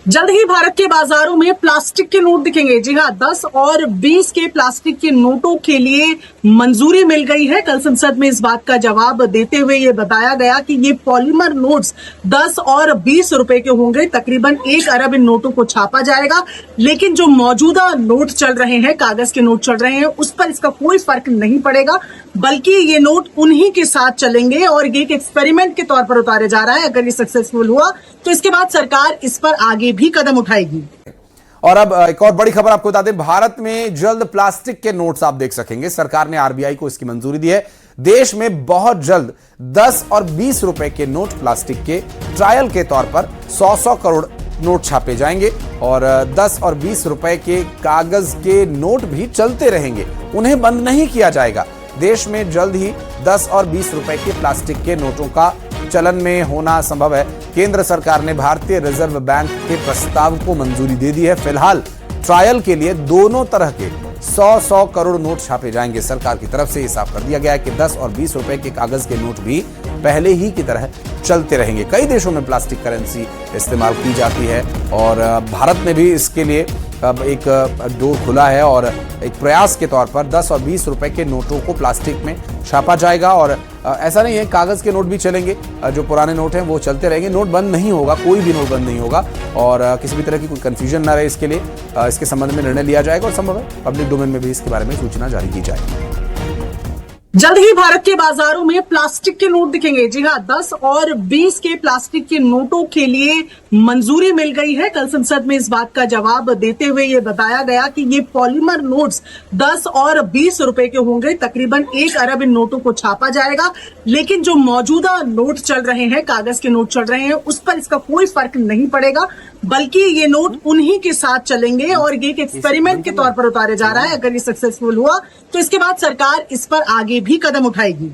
जल्द ही भारत के बाजारों में प्लास्टिक के नोट दिखेंगे। जी हाँ, 10 और 20 के प्लास्टिक के नोटों के लिए मंजूरी मिल गई है। कल संसद में इस बात का जवाब देते हुए ये बताया गया कि ये पॉलीमर नोट्स 10 और 20 रुपए के होंगे। तकरीबन 1 अरब इन नोटों को छापा जाएगा। लेकिन जो मौजूदा नोट चल रहे हैं, कागज के नोट चल रहे हैं, उस पर इसका कोई फर्क नहीं पड़ेगा, बल्कि ये नोट उन्हीं के साथ चलेंगे और ये एक एक्सपेरिमेंट के तौर पर उतारे जा रहा है। अगर ये सक्सेसफुल हुआ तो इसके बाद सरकार इस पर आगे भी कदम उठाएगी। और अब एक और बड़ी खबर आपको बता दें, भारत में जल्द प्लास्टिक के नोट्स आप देख सकेंगे। सरकार ने आरबीआई को इसकी मंजूरी दी है। देश में बहुत जल्द 10 और 20 रुपए के नोट प्लास्टिक के ट्रायल के तौर पर 100 करोड़ नोट छापे जाएंगे और 10 और 20 रुपए के कागज के नोट भी चलते रहेंगे, उन्हें बंद नहीं किया जाएगा। देश में जल्द ही 10 और 20 रुपए के प्लास्टिक के नोटों का चलन में होना संभव है। केंद्र सरकार ने भारतीय रिजर्व बैंक के प्रस्ताव को मंजूरी दे दी है। फिलहाल ट्रायल के लिए दोनों तरह के 100 करोड़ नोट छापे जाएंगे। सरकार की तरफ से ये साफ कर दिया गया है कि 10 और 20 रुपए के कागज के नोट भी पहले ही की तरह चलते रहेंगे। कई देशों में प्लास्टिक करेंसी इस्तेमाल की जाती है और भारत में भी इसके लिए अब एक डोर खुला है और एक प्रयास के तौर पर 10 और 20 रुपए के नोटों को प्लास्टिक में छापा जाएगा। और ऐसा नहीं है, कागज के नोट भी चलेंगे, जो पुराने नोट हैं वो चलते रहेंगे। नोट बंद नहीं होगा, कोई भी नोट बंद नहीं होगा और किसी भी तरह की कोई कंफ्यूजन ना रहे, इसके लिए इसके संबंध में निर्णय लिया जाएगा और संभव है पब्लिक डोमेन में भी इसके बारे में सूचना जारी की जाएगी। जल्द ही भारत के बाजारों में प्लास्टिक के नोट दिखेंगे। जी हाँ, 10 और 20 के प्लास्टिक के नोटों के लिए मंजूरी मिल गई है। कल संसद में इस बात का जवाब देते हुए ये बताया गया कि ये पॉलीमर नोट्स 10 और 20 रुपए के होंगे। तकरीबन 1 अरब इन नोटों को छापा जाएगा। लेकिन जो मौजूदा नोट चल रहे हैं, कागज के नोट चल रहे हैं, उस पर इसका कोई फर्क नहीं पड़ेगा, बल्कि ये नोट उन्हीं के साथ चलेंगे और ये एक एक्सपेरिमेंट के तौर पर उतारे जा रहा है। अगर ये सक्सेसफुल हुआ तो इसके बाद सरकार इस पर आगे भी कदम उठाएगी।